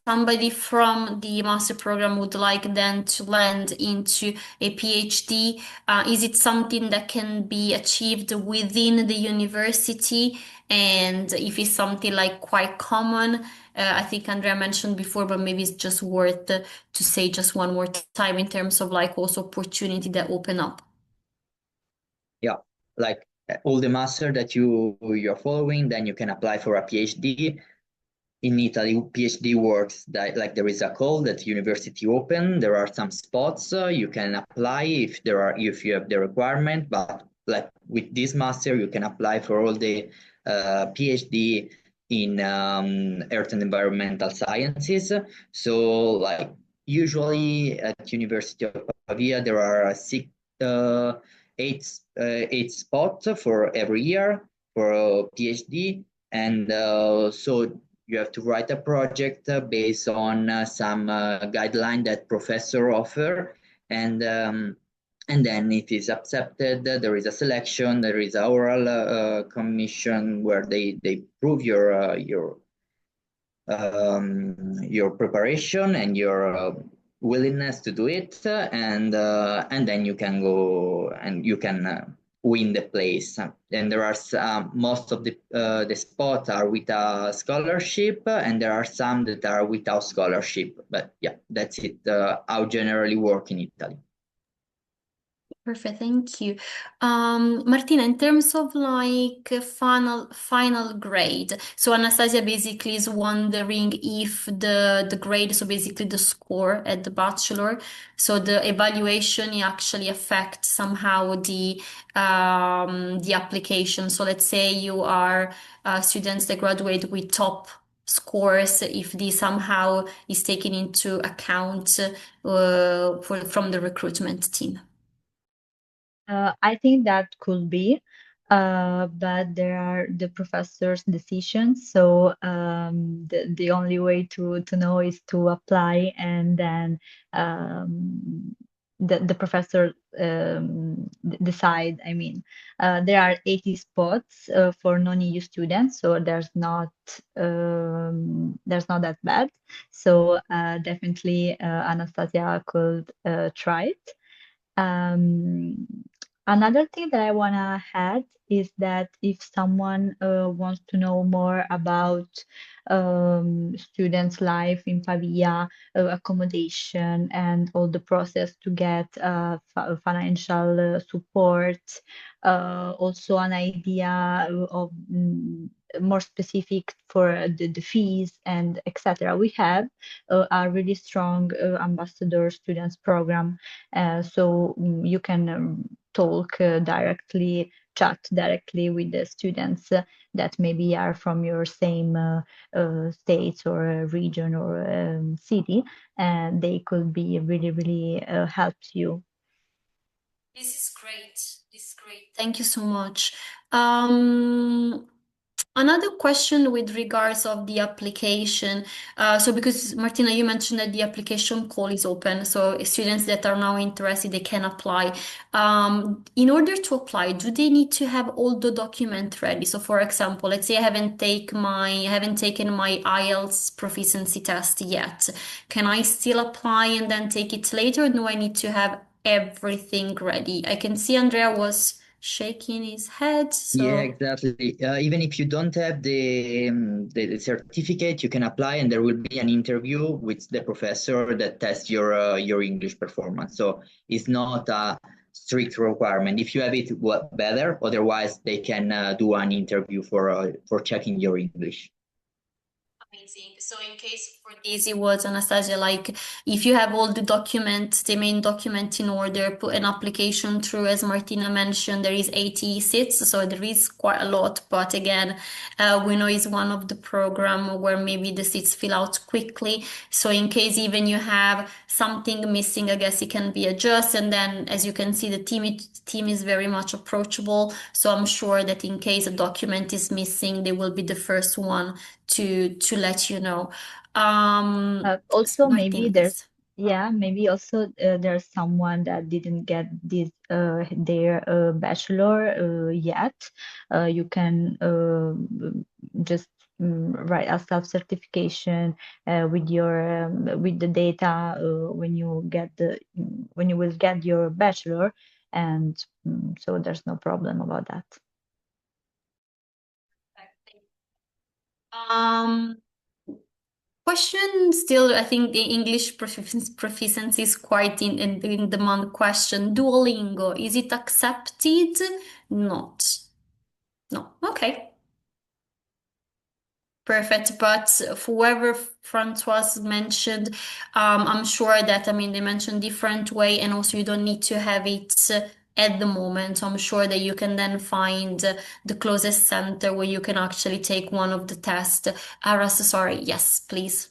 [SPEAKER 1] somebody from the master program would like then to land into a PhD, is it something that can be achieved within the university? And if it's something like quite common, I think Andrea mentioned before, but maybe it's just worth to say just one more time in terms of like also opportunity that open up.
[SPEAKER 3] Yeah, like all the master that you're following, then you can apply for a PhD. In Italy, PhD works that, like there is a call that university open. There are some spots you can apply if you have the requirement. But like with this master, you can apply for all the PhD in earth and environmental sciences. So like usually at University of Pavia, there are eight spots for every year for a PhD, and so you have to write a project based on some guideline that professor offer, and and then it is accepted. There is a selection. There is a oral commission where they prove your preparation and your willingness to do it, and then you can go and you can win the place. And there are most of the spots are with a scholarship, and there are some that are without scholarship. But yeah, that's it. How generally work in Italy.
[SPEAKER 1] Perfect, thank you. Martina, in terms of like a final grade, so Anastasia basically is wondering if the grade, so basically the score at the bachelor, so the evaluation actually affects somehow the application. So let's say you are students that graduate with top scores, if this somehow is taken into account from the recruitment team.
[SPEAKER 2] I think that could be, but there are the professor's decisions. So the only way to know is to apply, and then the professor decide. I mean, there are 80 spots for non-EU students, so there's not that bad. So definitely Anastasia could try it. Another thing that I want to add is that if someone wants to know more about students' life in Pavia, accommodation, and all the process to get financial support, also an idea of more specific for the fees and etc. We have a really strong ambassador students program, so you can chat directly with the students that maybe are from your same states or region or city, and they could be really help you.
[SPEAKER 1] This is great. Thank you so much. Another question with regards of the application. So because Martina, you mentioned that the application call is open, so students that are now interested, they can apply. In order to apply, do they need to have all the document ready? So for example, let's say I haven't taken my IELTS proficiency test yet. Can I still apply and then take it later? Or do I need to have everything ready? I can see Andrea was shaking his head. So
[SPEAKER 3] yeah, exactly. Even if you don't have the certificate, you can apply, and there will be an interview with the professor that tests your English performance. So it's not a strict requirement. If you have it, better. Otherwise, they can do an interview for checking your English.
[SPEAKER 1] Amazing. So in case for this it was Anastasia, like if you have all the documents, the main document in order, put an application through, as Martina mentioned, there is 80 seats, so there is quite a lot, but again, we know it's one of the program where maybe the seats fill out quickly. So in case even you have something missing, I guess it can be adjusted. And then as you can see, the team is very much approachable. So I'm sure that in case a document is missing, they will be the first one to let you know.
[SPEAKER 2] Also, maybe
[SPEAKER 1] Martina,
[SPEAKER 2] maybe also there's someone that didn't get this their bachelor yet. You can just write a self-certification with your with the data when you will get your bachelor, and so there's no problem about that.
[SPEAKER 1] Question still, I think the English proficiency is quite in demand question. Duolingo, is it accepted? Not. No. Okay. Perfect. But for whoever Francois mentioned, I'm sure that, I mean, they mentioned different way, and also you don't need to have it at the moment. So I'm sure that you can then find the closest center where you can actually take one of the tests. Aras, sorry. Yes, please.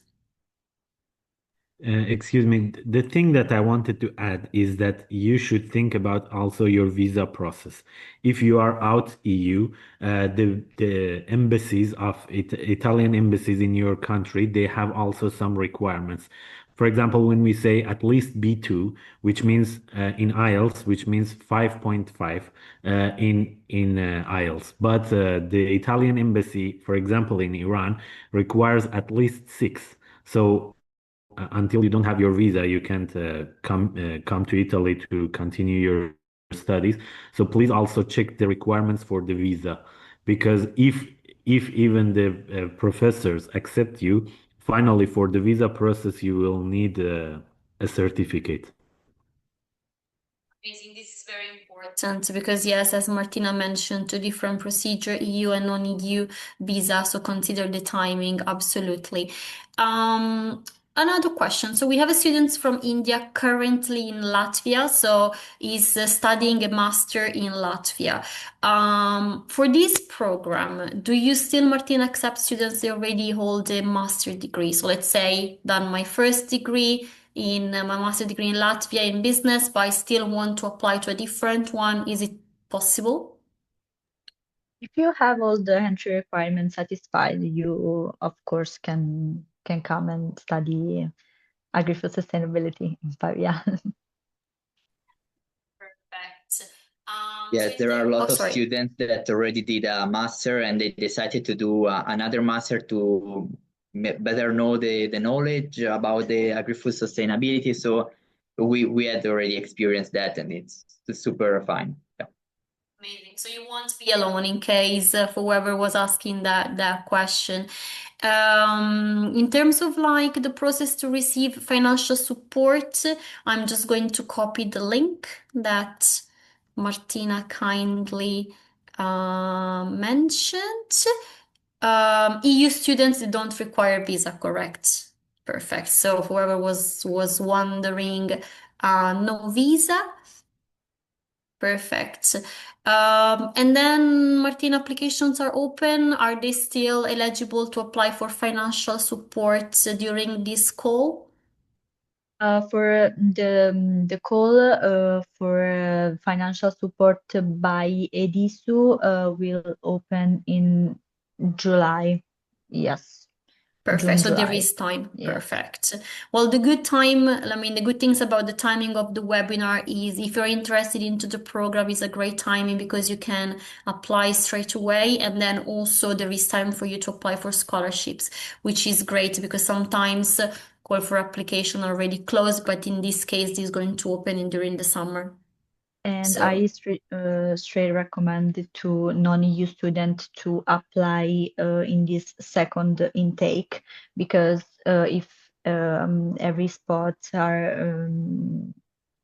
[SPEAKER 4] Excuse me. The thing that I wanted to add is that you should think about also your visa process. If you are out EU, the embassies of Italian embassies in your country, they have also some requirements. For example, when we say at least B2, which means in IELTS, which means 5.5 in IELTS. But the Italian embassy, for example, in Iran, requires at least 6. So until you don't have your visa, you can't come to Italy to continue your studies. So please also check the requirements for the visa, because if even the professors accept you, finally for the visa process you will need a certificate.
[SPEAKER 1] Amazing. This is very important because, yes, as Martina mentioned, two different procedure, EU and non-EU visa. So consider the timing, absolutely. Another question. So we have a student from India currently in Latvia. So is studying a master in Latvia. For this program, do you still, Martina, accept students that already hold a master degree? So let's say done my first degree in my master degree in Latvia in business, but I still want to apply to a different one. Is it possible?
[SPEAKER 2] If you have all the entry requirements satisfied, you of course can come and study Agri-food Sustainability in Pavia.
[SPEAKER 1] Perfect.
[SPEAKER 3] Yes, there are a lot of
[SPEAKER 1] sorry.
[SPEAKER 3] students that already did a master and they decided to do another master to better know the knowledge about the agri-food sustainability. So we had already experienced that, and it's super fine. Yeah.
[SPEAKER 1] Amazing. So you won't be alone in case for whoever was asking that question. In terms of like the process to receive financial support, I'm just going to copy the link that Martina kindly mentioned. EU students don't require visa, correct? Perfect. So whoever was wondering, no visa. Perfect. And then, Martina, applications are open. Are they still eligible to apply for financial support during this call?
[SPEAKER 2] For the call for financial support by EDISU will open in July. Yes.
[SPEAKER 1] Perfect.
[SPEAKER 2] June,
[SPEAKER 1] So there
[SPEAKER 2] July.
[SPEAKER 1] is time.
[SPEAKER 2] Yes.
[SPEAKER 1] Perfect. Well, the good time, I mean, the good things about the timing of the webinar is if you're interested into the program, is a great timing because you can apply straight away. And then also there is time for you to apply for scholarships, which is great because sometimes call for application are already closed, but in this case, this is going to open during the summer.
[SPEAKER 2] And
[SPEAKER 1] So-
[SPEAKER 2] I straight recommend to non-EU student to apply in this second intake, because if every spots are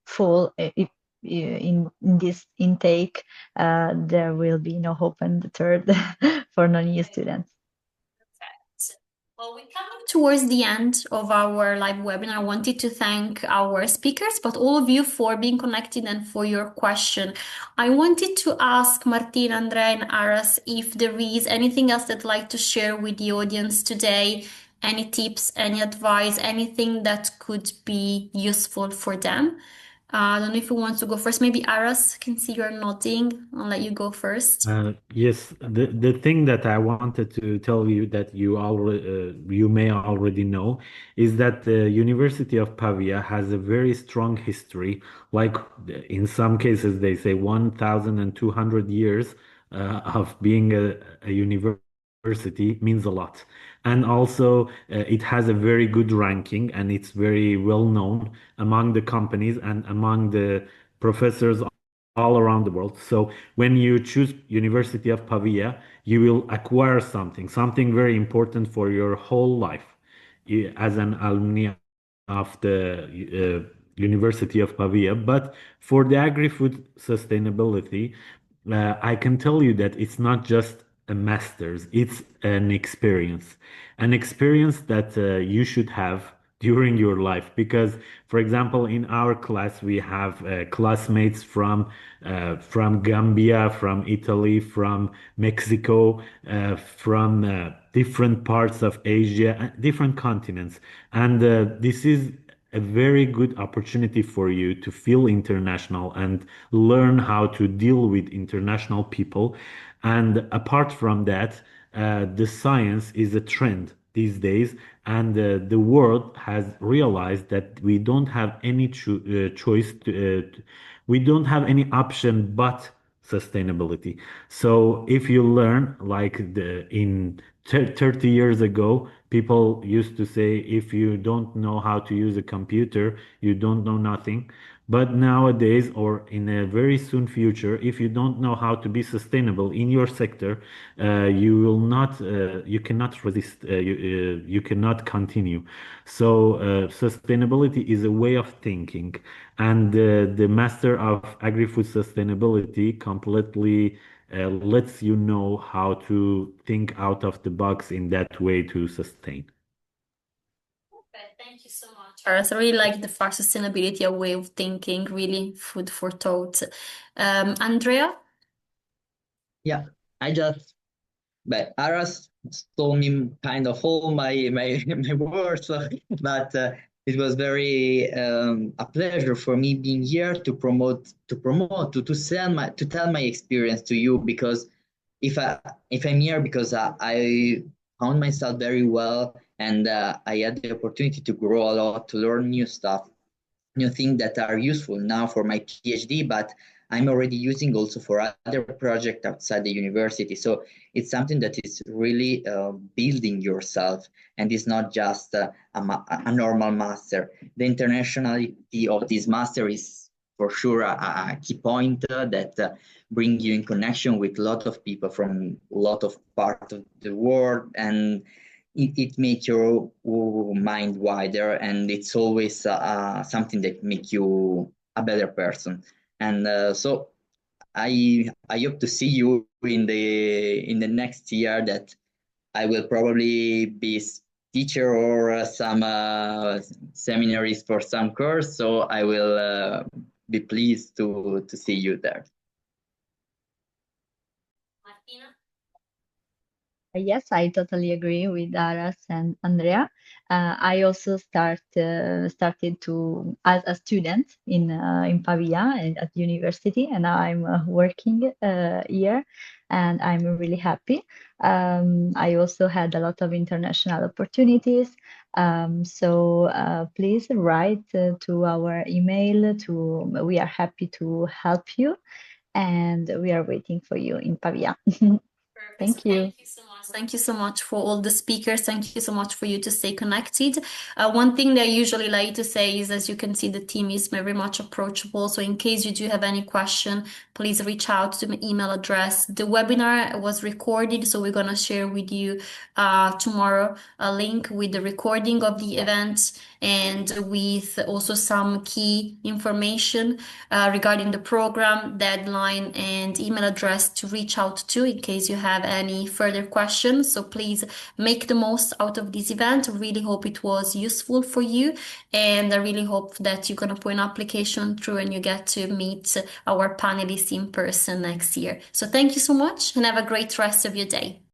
[SPEAKER 2] full, if in this intake, there will be no hope in the third for non-EU students.
[SPEAKER 1] Well, we're coming towards the end of our live webinar. I wanted to thank our speakers, but all of you for being connected and for your question. I wanted to ask Martina, Andrea, and Aras if there is anything else that you'd like to share with the audience today, any tips, any advice, anything that could be useful for them. I don't know if you want to go first. Maybe Aras, can see you're nodding. I'll let you go first.
[SPEAKER 4] Yes, the thing that I wanted to tell you that you may already know is that the University of Pavia has a very strong history. Like in some cases, they say 1,200 years of being a university means a lot. And also, it has a very good ranking and it's very well known among the companies and among the professors all around the world. So when you choose University of Pavia, you will acquire something very important for your whole life. As an alumni of the University of Pavia. But for the agri-food sustainability, I can tell you that it's not just a master's, it's an experience that you should have during your life. Because, for example, in our class, we have classmates from Gambia, from Italy, from Mexico, from different parts of Asia, different continents. And this is a very good opportunity for you to feel international and learn how to deal with international people. And apart from that, the science is a trend these days, and the world has realized that we don't have any choice we don't have any option but sustainability. So if you learn like in 30 years ago, people used to say if you don't know how to use a computer, you don't know nothing. But nowadays, or in a very soon future, if you don't know how to be sustainable in your sector, you cannot resist, you cannot continue. So, sustainability is a way of thinking, and the Master of Agri-food Sustainability completely lets you know how to think out of the box in that way to sustain.
[SPEAKER 1] Okay, thank you so much, Aras. I really like the far sustainability, a way of thinking, really food for thought. Andrea?
[SPEAKER 3] Yeah, I just, but Aras told me kind of all my words, but it was very a pleasure for me being here to tell my experience to you, because if I'm here because I found myself very well, and I had the opportunity to grow a lot, to learn new stuff, new things that are useful now for my PhD, but I'm already using also for other projects outside the university. So it's something that is really building yourself, and it's not just a normal master. The internationality of this master is for sure a key point that bring you in connection with a lot of people from a lot of parts of the world, and it makes your mind wider, and it's always something that makes you a better person. And so I hope to see you in the next year, that I will probably be teacher or some seminaries for some course. So I will be pleased to see you there.
[SPEAKER 1] Martina?
[SPEAKER 2] Yes, I totally agree with Aras and Andrea. I also started to as a student in Pavia and at university, and now I'm working here, and I'm really happy. I also had a lot of international opportunities. So please write to our email. We are happy to help you, and we are waiting for you in Pavia.
[SPEAKER 1] Perfect.
[SPEAKER 2] Thank you.
[SPEAKER 1] Thank you so much. Thank you so much for all the speakers. Thank you so much for you to stay connected. One thing that I usually like to say is, as you can see, the team is very much approachable. So in case you do have any question, please reach out to my email address. The webinar was recorded, so we're gonna share with you tomorrow a link with the recording of the event, and with also some key information regarding the program, deadline, and email address to reach out to in case you have any further questions. So please make the most out of this event. I really hope it was useful for you, and I really hope that you're going to put an application through and you get to meet our panelists in person next year. So thank you so much, and have a great rest of your day.